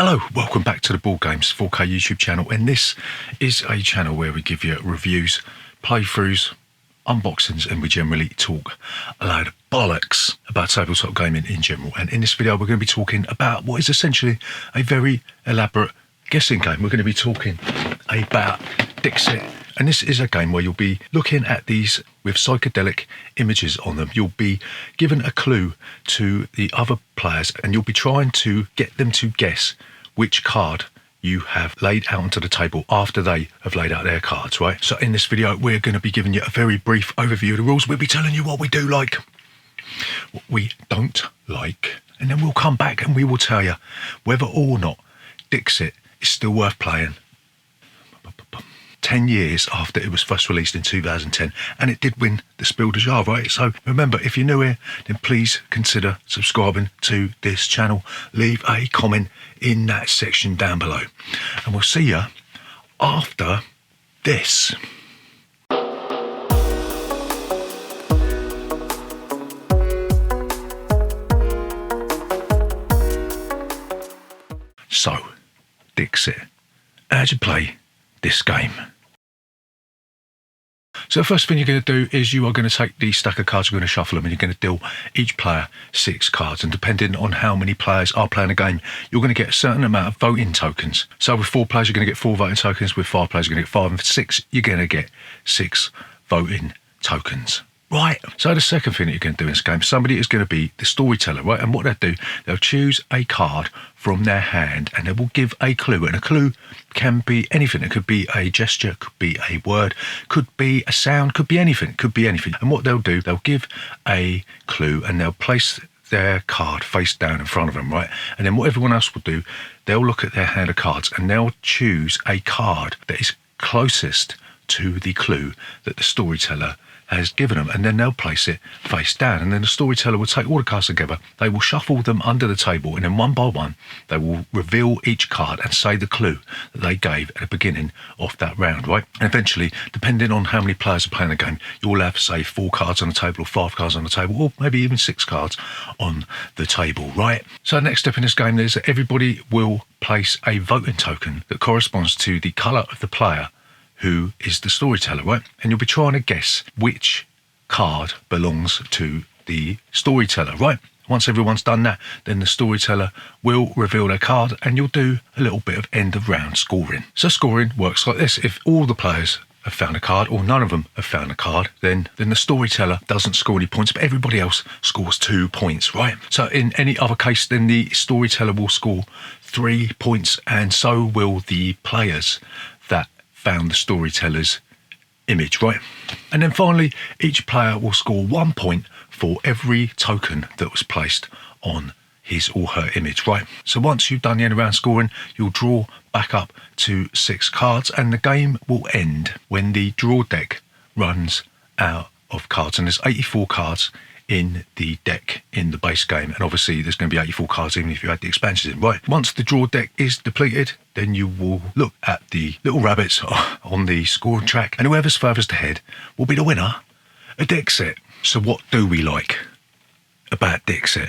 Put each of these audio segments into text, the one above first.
Hello, welcome back to the Board Games 4K YouTube channel, and this is a channel where we give you reviews, playthroughs, unboxings, and we generally talk a load of bollocks about tabletop gaming in general. And in this video we're going to be talking about what is essentially a very elaborate guessing game. We're going to be talking about Dixit, and this is a game where you'll be looking at these with psychedelic images on them. You'll be given a clue to the other players and you'll be trying to get them to guess which card you have laid out onto the table after they have laid out their cards, right? So in this video we're going to be giving you a very brief overview of the rules. We'll be telling you what we do like, what we don't like, and then we'll come back and we will tell you whether or not Dixit is still worth playing 10 years after it was first released in 2010, and it did win the Spiel des Jahres, right? So remember, if you're new here, then please consider subscribing to this channel. Leave a comment in that section down below, and we'll see you after this. So, Dixit, how'd you play this game? So the first thing you're going to do is you are going to take the stack of cards, you're going to shuffle them, and you're going to deal each player 6 cards. And depending on how many players are playing a game, you're going to get a certain amount of voting tokens. So with 4 players, you're going to get 4 voting tokens. With 5 players, you're going to get 5. And for 6, you're going to get 6 voting tokens. Right, so the second thing that you're going to do in this game, somebody is going to be the storyteller, right? And what they'll do, they'll choose a card from their hand and they will give a clue. And a clue can be anything. It could be a gesture, could be a word, could be a sound, could be anything, could be anything. And what they'll do, they'll give a clue and they'll place their card face down in front of them, right? And then what everyone else will do, they'll look at their hand of cards and they'll choose a card that is closest to the clue that the storyteller has given them, and then they'll place it face down, and then the storyteller will take all the cards together, they will shuffle them under the table, and then one by one they will reveal each card and say the clue that they gave at the beginning of that round, right? And eventually, depending on how many players are playing the game, you'll have, say, 4 cards on the table or 5 cards on the table, or maybe even 6 cards on the table, right? So the next step in this game is that everybody will place a voting token that corresponds to the colour of the player who is the storyteller, right? And you'll be trying to guess which card belongs to the storyteller, right? Once everyone's done that, then the storyteller will reveal their card and you'll do a little bit of end of round scoring. So scoring works like this. If all the players have found a card or none of them have found a card, then the storyteller doesn't score any points, but everybody else scores 2 points, right? So in any other case, then the storyteller will score 3 points, and so will the players that found the storyteller's image, right? And then finally, each player will score 1 point for every token that was placed on his or her image, right? So once you've done the end of round scoring, you'll draw back up to 6 cards, and the game will end when the draw deck runs out of cards. And there's 84 cards in the deck in the base game, and obviously there's going to be 84 cards even if you add the expansions in, right? Once the draw deck is depleted, then you will look at the little rabbits on the scoring track, and whoever's furthest ahead will be the winner of Dixit. So what do we like about Dixit?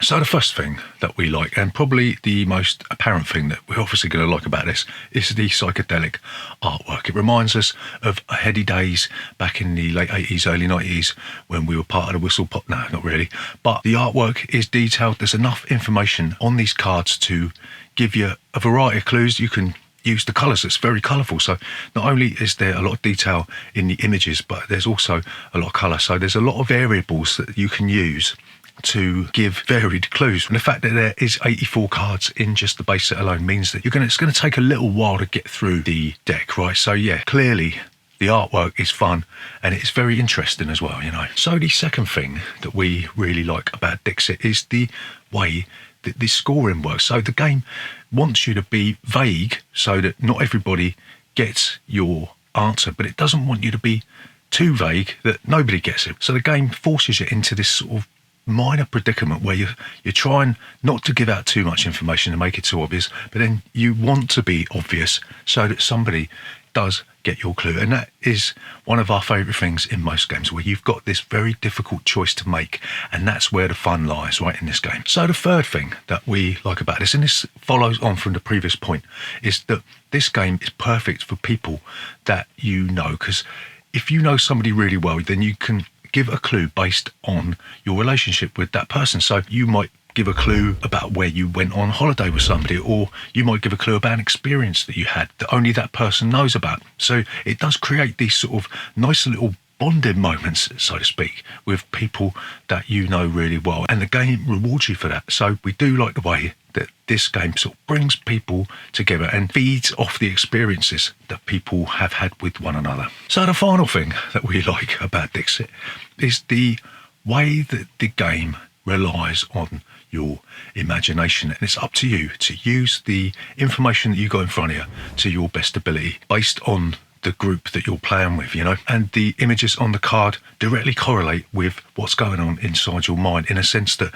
So the first thing that we like, and probably the most apparent thing that we're obviously going to like about this, is the psychedelic artwork. It reminds us of heady days back in the late 80s, early 90s, when we were part of the whistle pop. No, not really. But the artwork is detailed. There's enough information on these cards to give you a variety of clues. You can use the colours. It's very colourful. So not only is there a lot of detail in the images, but there's also a lot of colour. So there's a lot of variables that you can use to give varied clues. And the fact that there is 84 cards in just the base set alone means that it's going to take a little while to get through the deck, right? So yeah, clearly the artwork is fun and it's very interesting as well, you know. So the second thing that we really like about Dixit is the way that the scoring works. So the game wants you to be vague so that not everybody gets your answer, but it doesn't want you to be too vague that nobody gets it. So the game forces you into this sort of minor predicament where you're trying not to give out too much information and make it too obvious, but then you want to be obvious so that somebody does get your clue. And that is one of our favourite things in most games, where you've got this very difficult choice to make, and that's where the fun lies, right, in this game. So the third thing that we like about this, and this follows on from the previous point, is that this game is perfect for people that you know, because if you know somebody really well, then you can give a clue based on your relationship with that person. So you might give a clue about where you went on holiday with somebody, or you might give a clue about an experience that you had that only that person knows about. So it does create these sort of nice little bonding moments, so to speak, with people that you know really well, and the game rewards you for that. So we do like the way that this game sort of brings people together and feeds off the experiences that people have had with one another. So the final thing that we like about Dixit is the way that the game relies on your imagination, and it's up to you to use the information that you got in front of you to your best ability based on the group that you're playing with, you know, and the images on the card directly correlate with what's going on inside your mind, in a sense that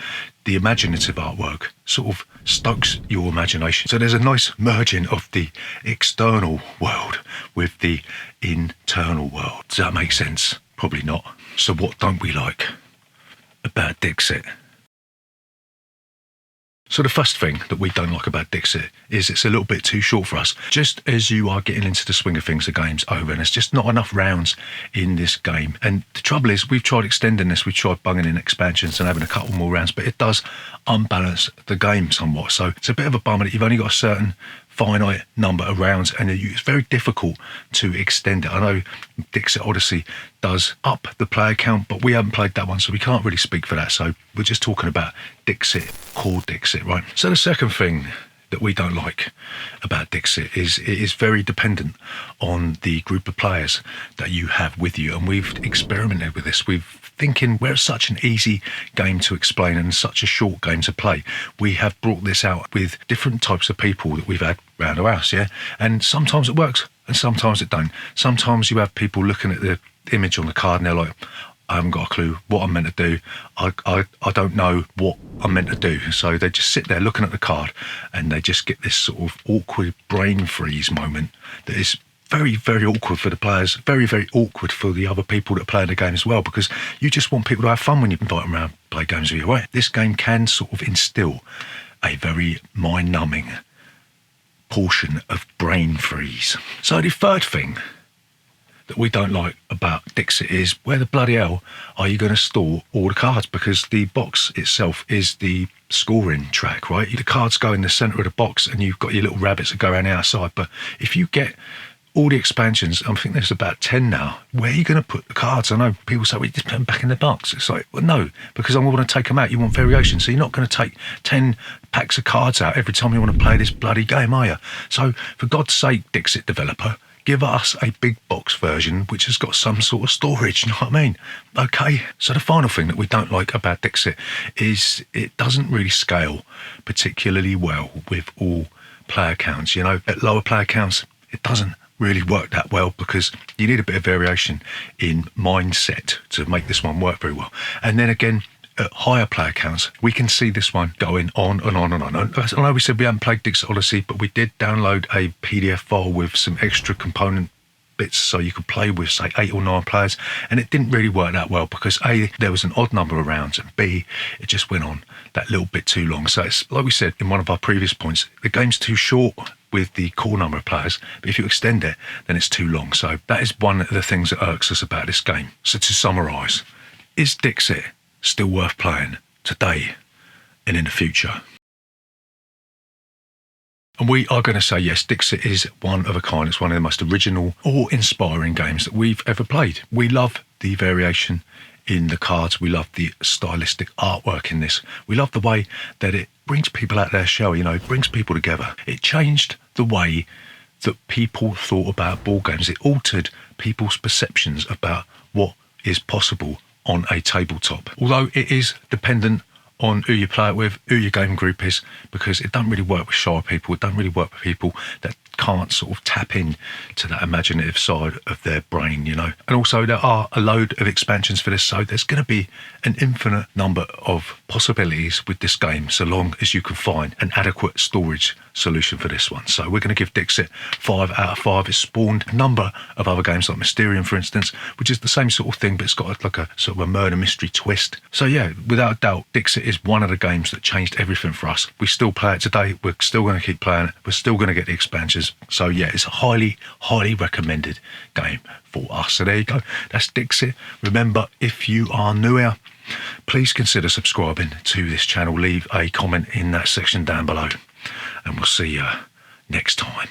the imaginative artwork sort of stokes your imagination. So there's a nice merging of the external world with the internal world. Does that make sense? Probably not. So what don't we like about Dixit? So the first thing that we don't like about Dixit is it's a little bit too short for us. Just as you are getting into the swing of things, the game's over, and there's just not enough rounds in this game. And the trouble is, we've tried extending this, we've tried bunging in expansions and having a couple more rounds, but it does unbalance the game somewhat. So it's a bit of a bummer that you've only got a certain finite number of rounds, and it's very difficult to extend it. I know Dixit Odyssey does up the player count, but we haven't played that one, so we can't really speak for that. So we're just talking about Dixit, core Dixit, right? So the second thing that we don't like about Dixit is it is very dependent on the group of players that you have with you, and we've experimented with this. We've thinking, where it's such an easy game to explain and such a short game to play, we have brought this out with different types of people that we've had around our house, yeah? And sometimes it works and sometimes it don't. Sometimes you have people looking at the image on the card and they're like, I haven't got a clue what I'm meant to do. I don't know what I'm meant to do. So they just sit there looking at the card and they just get this sort of awkward brain freeze moment that is very, very awkward for the players, very, very awkward for the other people that play the game as well, because you just want people to have fun when you invite them around and play games with you, right? This game can sort of instill a very mind-numbing portion of brain freeze. So the third thing that we don't like about Dixit is, where the bloody hell are you going to store all the cards? Because the box itself is the scoring track, right? The cards go in the centre of the box and you've got your little rabbits that go around the outside. But if you get all the expansions, I think there's about 10 now, where are you going to put the cards? I know people say, well, you just put them back in the box. It's like, well, no, because I want to take them out. You want variation. So you're not going to take 10 packs of cards out every time you want to play this bloody game, are you? So for God's sake, Dixit developer, give us a big box version which has got some sort of storage, you know what I mean? Okay, so the final thing that we don't like about Dixit is it doesn't really scale particularly well with all player counts. You know, at lower player counts, it doesn't really work that well because you need a bit of variation in mindset to make this one work very well. And then again, at higher player counts, we can see this one going on and on and on. I know we said we haven't played Dixit Odyssey, but we did download a PDF file with some extra component bits so you could play with, say, 8 or 9 players, and it didn't really work that well because A, there was an odd number of rounds, and B, it just went on that little bit too long. So it's like we said in one of our previous points, the game's too short with the core number of players, but if you extend it, then it's too long. So that is one of the things that irks us about this game. So to summarise, is Dixit still worth playing today and in the future? And we are going to say yes, Dixit is one of a kind. It's one of the most original or inspiring games that we've ever played. We love the variation in the cards. We love the stylistic artwork in this. We love the way that it brings people out their shell, you know, brings people together. It changed the way that people thought about board games. It altered people's perceptions about what is possible on a tabletop. Although it is dependent on who you play it with, who your game group is, because it doesn't really work with shy people. It doesn't really work with people that can't sort of tap in to that imaginative side of their brain, you know. And also there are a load of expansions for this, so there's going to be an infinite number of possibilities with this game, so long as you can find an adequate storage solution for this one. So we're going to give Dixit 5 out of 5. It's spawned a number of other games like Mysterium, for instance, which is the same sort of thing, but it's got like a sort of a murder mystery twist. So yeah, without a doubt, Dixit is one of the games that changed everything for us. We still play it today. We're still going to keep playing it. We're still going to get the expansions. So yeah, it's a highly, highly recommended game for us. So there you go. That's Dixit. Remember, if you are new here, please consider subscribing to this channel. Leave a comment in that section down below, and we'll see you next time.